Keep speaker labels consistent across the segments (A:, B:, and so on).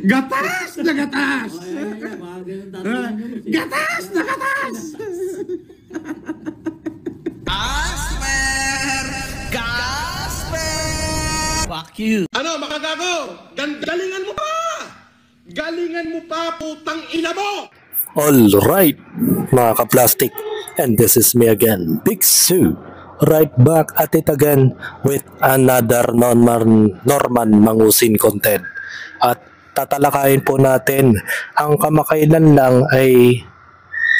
A: Gatas na gatas!
B: Mga ganun tatanungin mo, boss, eh.
A: Gatas na gatas!
C: Fuck you.
A: Ano, makagago? Galingan mo pa! Galingan mo pa, putang ina mo!
C: Alright, mga ka-plastic. And this is me again, Big Sue. Right back at it again with another Norman Mangusin content. At tatalakayin po natin ang kamakailan lang ay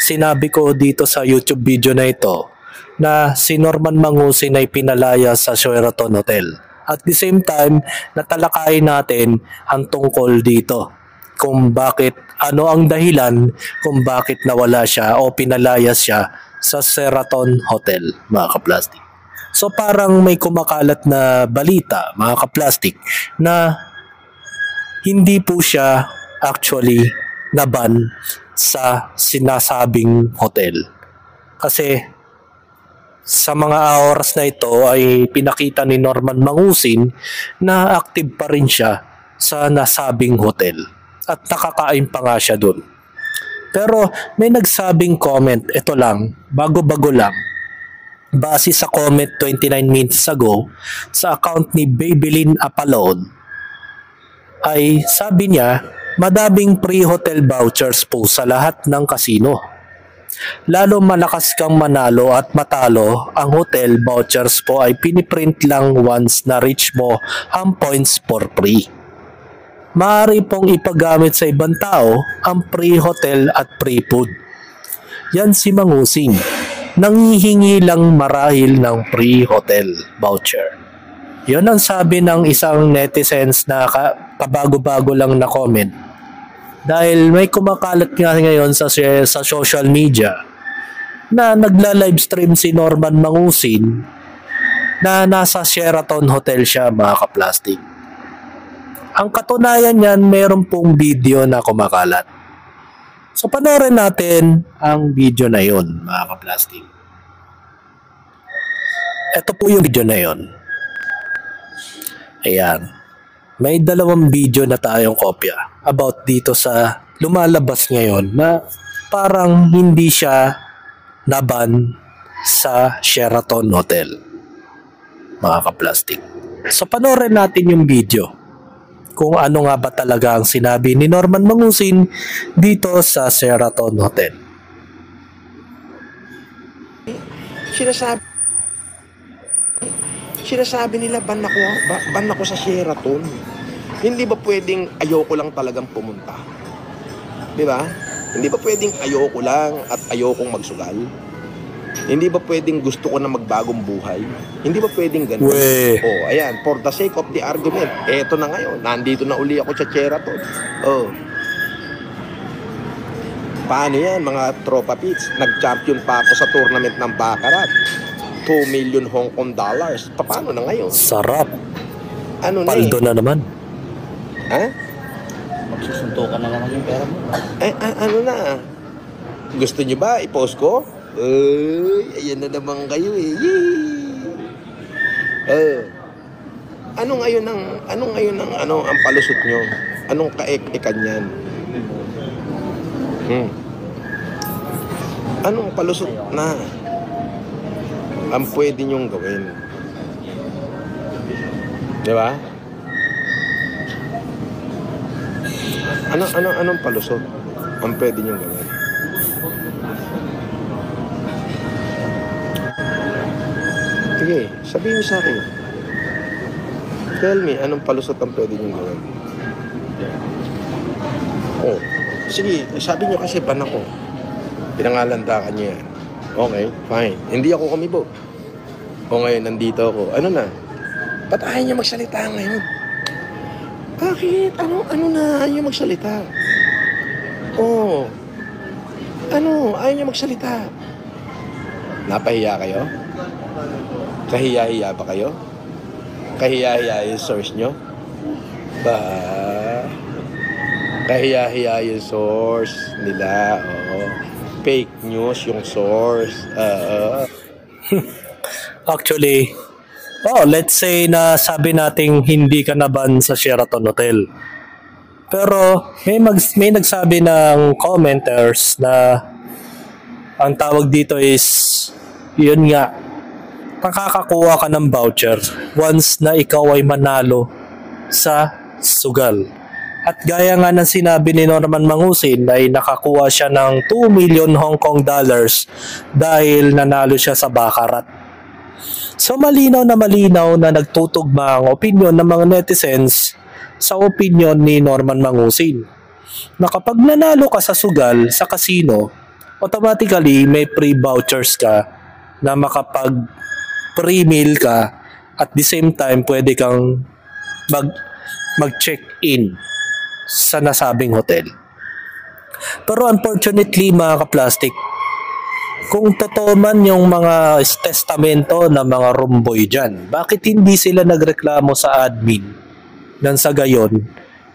C: sinabi ko dito sa YouTube video na ito na si Norman Mangusin ay pinalaya sa Sheraton Hotel. At the same time, natalakayin natin ang tungkol dito kung bakit, ano ang dahilan kung bakit nawala siya o pinalayas siya sa Sheraton Hotel, mga kaplastik. So parang may kumakalat na balita, mga kaplastik, na hindi po siya actually naban sa sinasabing hotel. Kasi sa mga oras na ito ay pinakita ni Norman Mangusin na active pa rin siya sa nasabing hotel at nakakain pa nga siya dun. Pero may nagsabing comment, ito lang, bago-bago lang, base sa comment 29 minutes ago sa account ni Babylin Apalon, ay sabi niya, madaming pre-hotel vouchers po sa lahat ng casino. Lalo malakas kang manalo at matalo, ang hotel vouchers po ay piniprint lang once na reach mo ang points for free. Maaari pong ipagamit sa ibang tao ang pre-hotel at pre-food. Yan si Mangusin, nanghihingi lang marahil ng pre-hotel voucher. Yan ang sabi ng isang netizens na kabago-bago lang na comment. Dahil may kumakalat nga ngayon sa social media na nagla-livestream si Norman Mangusin na nasa Sheraton Hotel siya, mga kaplastik. Ang katunayan niyan, mayroon pong video na kumakalat. So panoorin natin ang video na yon, mga kaplastik. Ito po yung video na yon. Ayan. May dalawang video na tayong kopya about dito sa lumalabas ngayon na parang hindi siya naban sa Sheraton Hotel, mga kaplastik. So panoorin natin yung video kung ano nga ba talaga ang sinabi ni Norman Mangusin dito sa Sheraton Hotel.
D: Sinasabi nila ban ako sa Sheraton. Hindi ba pwedeng ayoko lang talagang pumunta? 'Di ba? Hindi ba pwedeng ayoko lang at ayokong magsugal? Hindi ba pwedeng gusto ko na magbagong buhay? Hindi ba pwedeng ganun? Oh, ayan, for the sake of the argument, eto na ngayon, nandito na uli ako sa Sheraton. Oh. Paano yan, mga tropa pits? Nag-champion pa ako sa tournament ng Baccarat. 2 million Hong Kong dollars. Paano na ngayon?
C: Sarap.
D: Ano na
C: Paldo na naman.
D: Ha?
B: Magsusuntukan na naman yung pera mo.
D: Ano na? Gusto nyo ba i-post ko? Ayan na naman kayo eh. Ano ngayon ang palusot nyo? Anong kaek-ekan yan? Anong palusot na ang pwede nyong gawin? Di ba? Anong palusot ang pwede nyong gawin? Sige, sabihin niyo sa akin. Tell me, anong palusot ang pwede nyong gawin? Oh, sige, sabi niyo kasi ban ako. Pinangalandakan niyo yan. Okay, fine. Hindi ako kumibo. O ngayon, nandito ako. Ano na? Ba't ayaw niya magsalita ngayon? Bakit? Ano na? Ayaw niya magsalita. Oh. Ayaw niya magsalita. Napahiya kayo? Kahiya-hiya ba kayo? Kahiya-hiya yung source nyo? Kahiya-hiya yung source nila. Oo. Fake news yung source.
C: Actually, let's say na sabi nating hindi ka naban sa Sheraton Hotel. Pero may nagsabi ng commenters na ang tawag dito is, yun nga, makakakuha ka ng voucher once na ikaw ay manalo sa sugal. At gaya nga ng sinabi ni Norman Mangusin ay nakakuha siya ng 2 million Hong Kong dollars dahil nanalo siya sa baccarat. So malinaw na nagtutugma ang opinion ng mga netizens sa opinion ni Norman Mangusin. Na kapag nanalo ka sa sugal sa casino, automatically may free vouchers ka na makapag free meal ka at the same time pwede kang mag-check-in sa nasabing hotel. Pero unfortunately mga ka-plastic, kung totoo man yung mga testamento ng mga rumboy dyan, bakit hindi sila nagreklamo sa admin nang sa gayon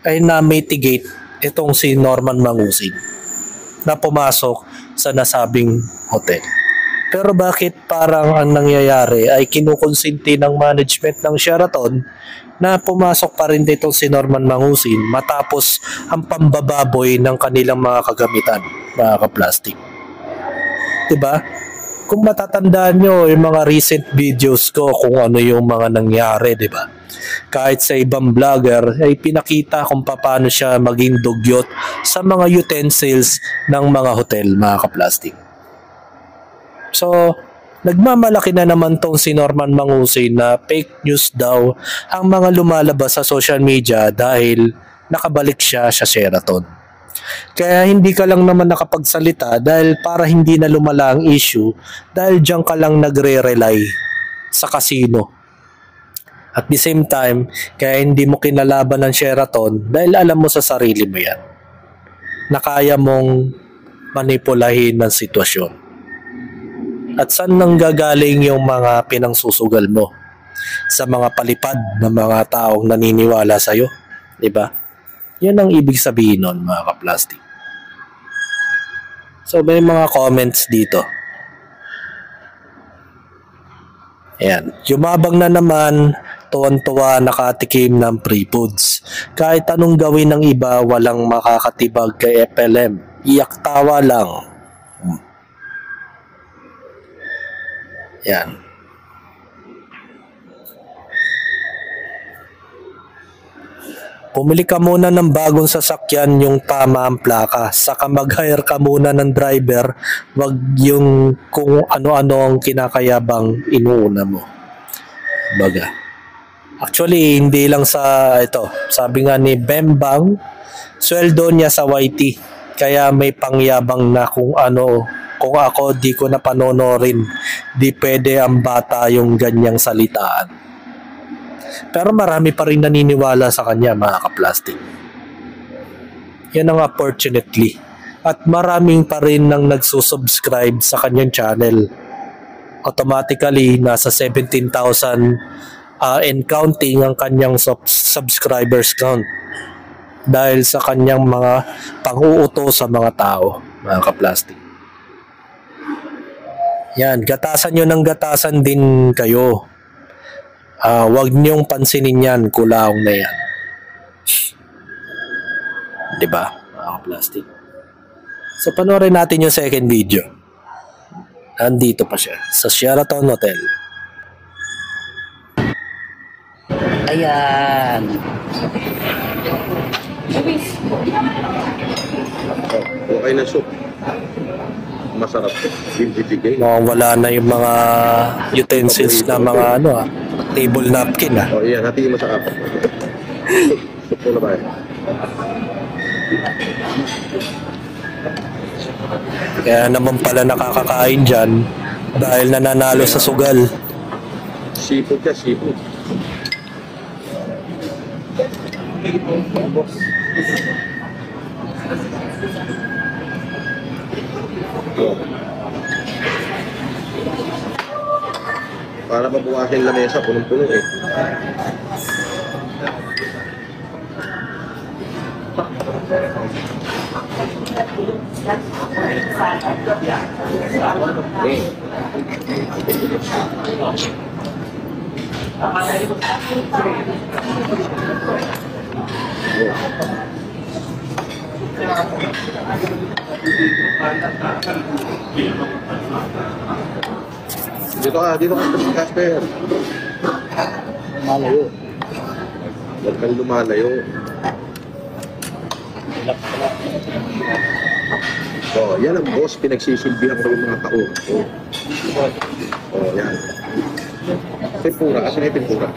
C: ay na-mitigate itong si Norman Mangusin na pumasok sa nasabing hotel? Pero bakit parang ang nangyayari ay kinukonsinti ng management ng Sheraton na pumasok pa rin dito si Norman Mangusin matapos ang pambababoy ng kanilang mga kagamitan, mga ka-plastic. Diba? Kung matatandaan nyo yung mga recent videos ko kung ano yung mga nangyari, diba? Kahit sa ibang vlogger ay pinakita kung paano siya maging dugyot sa mga utensils ng mga hotel, mga ka-plastic. So, nagmamalaki na naman tong si Norman Mangusin na fake news daw ang mga lumalabas sa social media dahil nakabalik siya sa Sheraton. Kaya hindi ka lang naman nakapagsalita dahil para hindi na lumala ang issue dahil diyan ka lang nagre-rely sa casino. At the same time, kaya hindi mo kinalaban ng Sheraton dahil alam mo sa sarili mo yan na kaya mong manipulahin ng sitwasyon. At saan nang gagaling yung mga pinangsusugal mo? Sa mga palipad ng mga taong naniniwala sa'yo? Diba? Yan ang ibig sabihin nun, mga ka-plastic. So, may mga comments dito. Ayan. Yumabang na naman, tuwan-tuwa nakatikim ng free foods. Kahit anong gawin ng iba, walang makakatibag kay FLM. Iyak tawa lang. Yan. Pumili ka muna ng bagong sasakyan yung tama ang plaka. Saka mag-hire ka muna ng driver. Wag yung kung ano-ano ang kinakayabang inuuna mo. Baga. Actually, hindi lang sa ito. Sabi nga ni Bembang, sweldo niya sa YT. Kaya may pangyabang na kung ano. Kung ako, di ko na panonorin. Di pwede ang bata yung ganyang salitaan. Pero marami pa rin naniniwala sa kanya, mga ka-plastic. Yan ang unfortunately. At maraming pa rin nang nagsusubscribe sa kanyang channel. Automatically, nasa 17,000 and counting ang kanyang subscribers count. Dahil sa kanyang mga pang-uuto sa mga tao, mga ka-plastic. Yan, gatasan nyo ng gatasan din kayo. Huwag nyong pansinin yan, kulaong na yan. Diba, mga plastic? So, panoorin natin yung second video. Nandito pa siya, sa Sheraton Hotel.
B: Ayan.
D: Okay na soup. Masarap. Bibigay.
C: Mukhang wala na yung mga utensils na mga table napkin .
D: Oh, iyan. Hatiin mo sa apat. Soup na ba?
C: Kaya naman pala nakakakain dyan dahil nananalo sa sugal.
D: Seafood ka, seafood. Para mabukasin lamesa, punong-puno eh. Dito ka, Casper.
B: Malayo.
D: Huwag kang lumalayo. Oh, yan ang boss, pinagsisilbihan ko yung mga tao. Oh, yan. Pintura, kasi may pintura.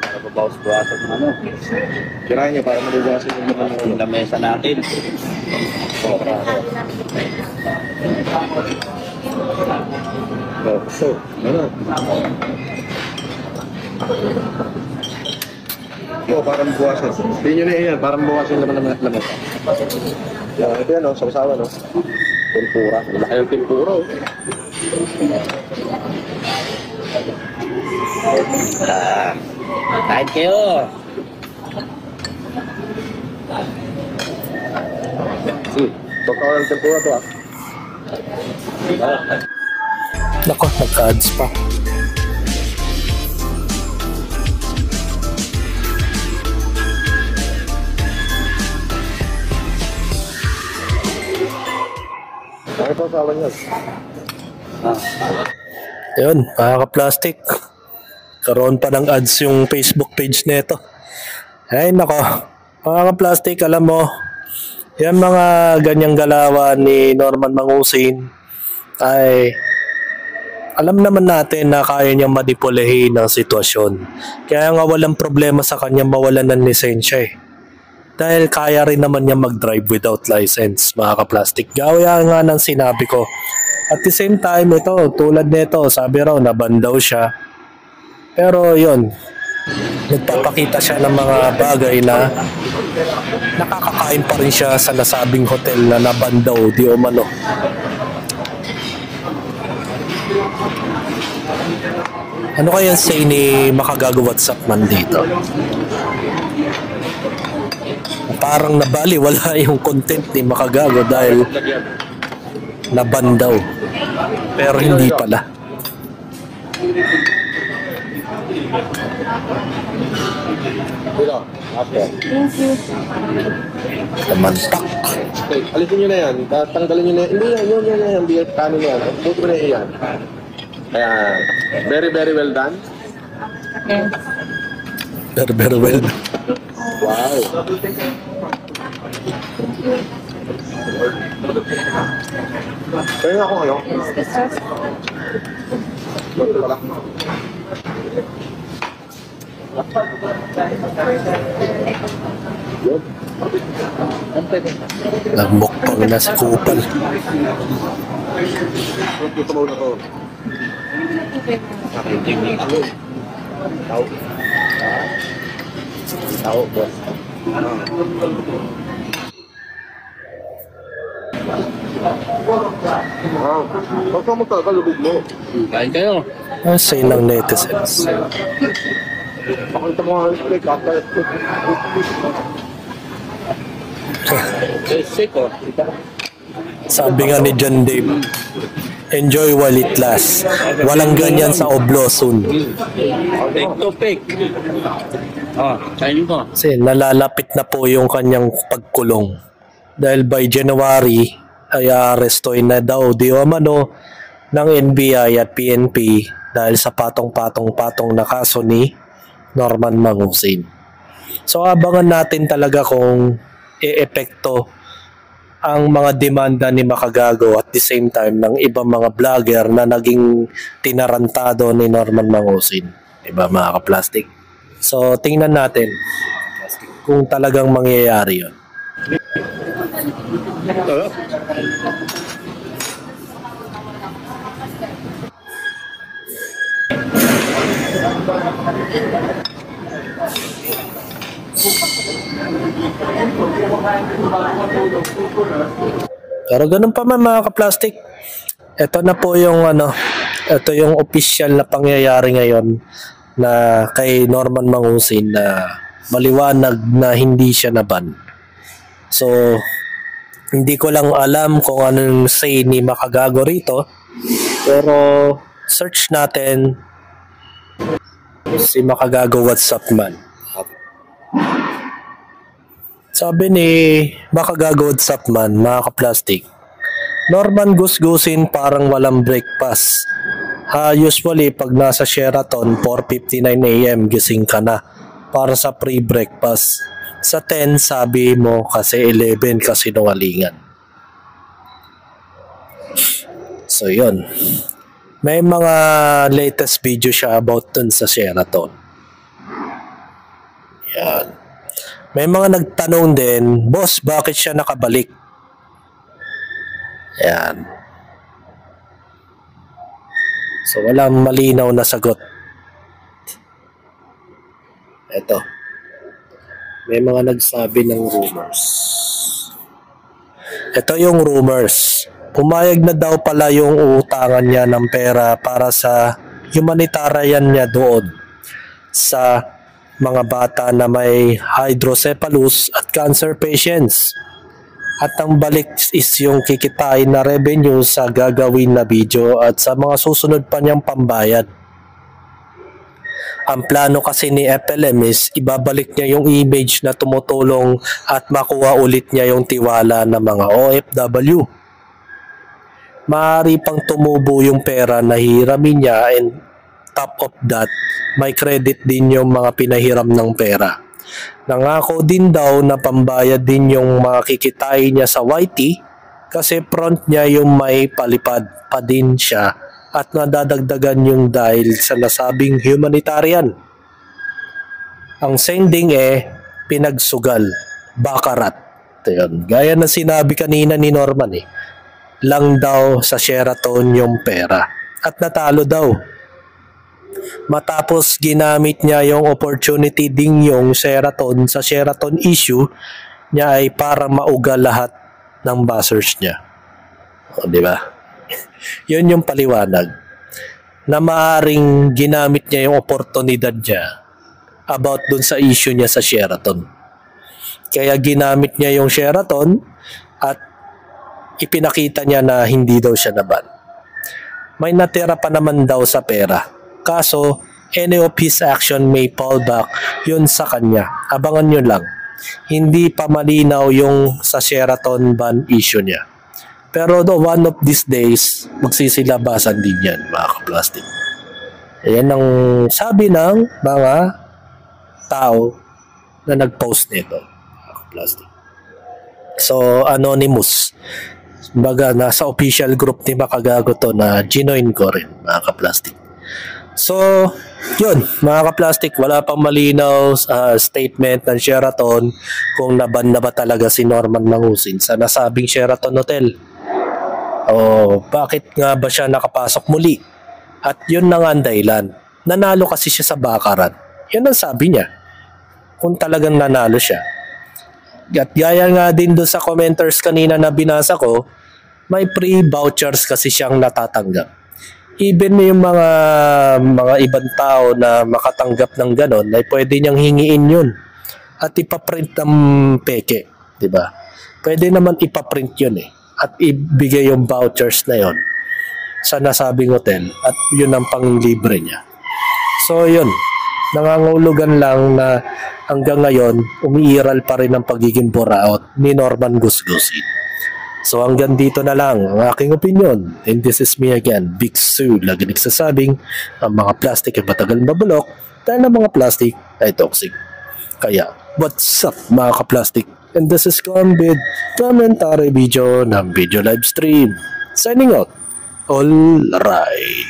B: Para babawas-bawasan ng ano.
D: Kirahin niya para maluwasan yung mga
B: Yung lamesa natin.
D: Oh, so, ano? Oh, parang buwasan. Hindi nyo na yan, parang buwasan naman ng laman. Yan, ito yan, sabasawa, no? Tempura. Malaki yung tempura, oh.
B: Kahit kayo.
D: Baka ng tempura to, ah.
C: Nako, nagka-ads pa.
D: Bakit po sawa niya?
C: Yun, mga ka-plastic. Karoon pa ng ads yung Facebook page nito. Ay, nako. Mga ka-plastic, alam mo, yan mga ganyang galawan ni Norman Mangusin ay alam naman natin na kaya niyang manipulehin ang sitwasyon. Kaya nga walang problema sa kanya mawalan ng lisensya eh. Dahil kaya rin naman niya mag-drive without license, mga ka-plastic. Gaya nga ng sinabi ko. At the same time, ito, tulad nito, sabi raw, nabandaw siya. Pero yun, nagpapakita siya ng mga bagay na nakakakain pa rin siya sa nasabing hotel na nabandaw, di umano. Ano kaya say ni Makagago WhatsApp man dito? Parang nabali, wala yung content ni Makagago dahil nabandaw. Pero hindi pala.
D: Dito, after.
C: Namantak.
D: Okay, alisin nyo na yan. Tanggalin nyo na yan. Hindi yan, yan. Bigyan kanin yan. Buto mo na yan. Kaya, very, very well done.
C: Very well.
D: Wow. Kaya nga ako ano? Ito pala. Yun.
C: Nagmukbang na si Kupal.
D: Ito mo na to. Tao. Tao, boss. Huwag ka magkakalubog mo.
B: Kain kayo.
C: Ano say ng netizens?
D: Pakita mo nga yung kaka.
B: Sick oh.
C: Sabi nga ni John Dave, enjoy while it lasts. Walang ganyan sa Oblosun.
B: Take to pick. Oh, kainin ko.
C: Kasi nalalapit na po yung kanyang pagkulong. Dahil by January ay arestoy na daw di umano ng NBI at PNP dahil sa patong-patong na kaso ni Norman Mangusin. So abangan natin talaga kung e-epekto ang mga demanda ni Makagago at the same time ng ibang mga vlogger na naging tinarantado ni Norman Mangusin. Diba mga ka-plastic? So tingnan natin kung talagang mangyayari yun. Pero ganun pa man mga ka-plastic. Ito na po yung ito yung official na pangyayari ngayon na kay Norman Mangusin na maliwanag na hindi siya naban. So hindi ko lang alam kung anong say ni Makagago rito, pero search natin si Makagago WhatsApp man. Sabi ni Makagagod Sapman, mga kaplastik, Norman gusgusin parang walang breakfast. Usually pag nasa Sheraton 4:59 AM gising ka na para sa pre-breakfast. Sa 10 sabi mo kasi 11 kasi nungalingan. So yun. May mga latest video siya about dun sa Sheraton. Yan. May mga nagtanong din, boss, bakit siya nakabalik? Yan. So, walang malinaw na sagot. Ito. May mga nagsabi ng rumors. Ito yung rumors. Pumayag na daw pala yung uutangan niya ng pera para sa humanitarian niya doon sa mga bata na may hydrocephalus at cancer patients. At ang balik is yung kikitain na revenue sa gagawin na video at sa mga susunod pa niyang pambayad. Ang plano kasi ni FLM is ibabalik niya yung image na tumutulong at makuha ulit niya yung tiwala ng mga OFW. Maaari pang tumubo yung pera na hiramin niya, and top of that, may credit din yung mga pinahiram ng pera. Nangako din daw na pambayad din yung mga kikitain niya sa YT kasi front niya yung may palipad pa din siya at nadadagdagan yung dahil sa nasabing humanitarian. Ang sending pinagsugal, bakarat. Yun. Gaya na sinabi kanina ni Norman lang daw sa Sheraton yung pera at natalo daw. Matapos ginamit niya yung opportunity ding yung Sheraton sa Sheraton issue niya ay para maugal lahat ng buzzers niya. O, di ba? Yun yung paliwanag na maaring ginamit niya yung oportunidad niya about dun sa issue niya sa Sheraton. Kaya ginamit niya yung Sheraton at ipinakita niya na hindi daw siya naban. May natira pa naman daw sa pera. Kaso, any of his action may fall back yun sa kanya. Abangan nyo lang. Hindi pa malinaw yung sa Sheraton ban issue niya. Pero one of these days, magsisilabasan din yan, mga kaplastik. Ayan ang sabi ng mga tao na nag-post nito, mga kaplastik. So, anonymous. Baga, nasa official group ni Makagago to na ginoin ko rin, mga kaplastik. So, yun, mga kaplastik, wala pang malinaw statement ng Sheraton kung naban na ba talaga si Norman Mangusin sa nasabing Sheraton Hotel. O bakit nga ba siya nakapasok muli? At yun na nga ang dahilan. Nanalo kasi siya sa bakaran. Yun ang sabi niya. Kung talagang nanalo siya. At gaya nga din doon sa commenters kanina na binasa ko, may free vouchers kasi siyang natatanggap. Even yung mga ibang tao na makatanggap ng ganon ay pwede niyang hingiin yun at ipaprint ng peke, di ba? Pwede naman ipaprint yun at ibigay yung vouchers na yon sa nasabing hotel at yun ang panglibre niya. So yun, nangangulugan lang na hanggang ngayon umiiral pa rin ang pagiging buraot ni Norman Gusgusin. So hanggang dito na lang ang aking opinion. And this is me again, Big Sue. Lagi nagsasabing ang mga plastic ay matagal mabulok dahil ang mga plastic ay toxic. Kaya, what's up mga ka-plastic? And this is Combid, commentary video ng video live stream. Signing out. All right.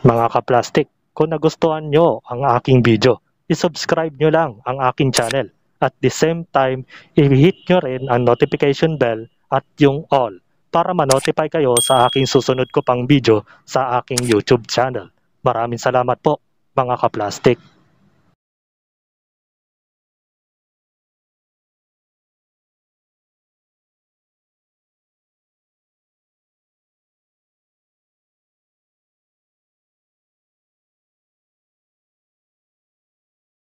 E: Mga ka-plastic, kung nagustuhan nyo ang aking video, isubscribe nyo lang ang aking channel. At the same time, i-hit nyo rin ang notification bell at yung all para ma-notify kayo sa aking susunod ko pang video sa aking YouTube channel. Maraming salamat po, mga ka-plastic.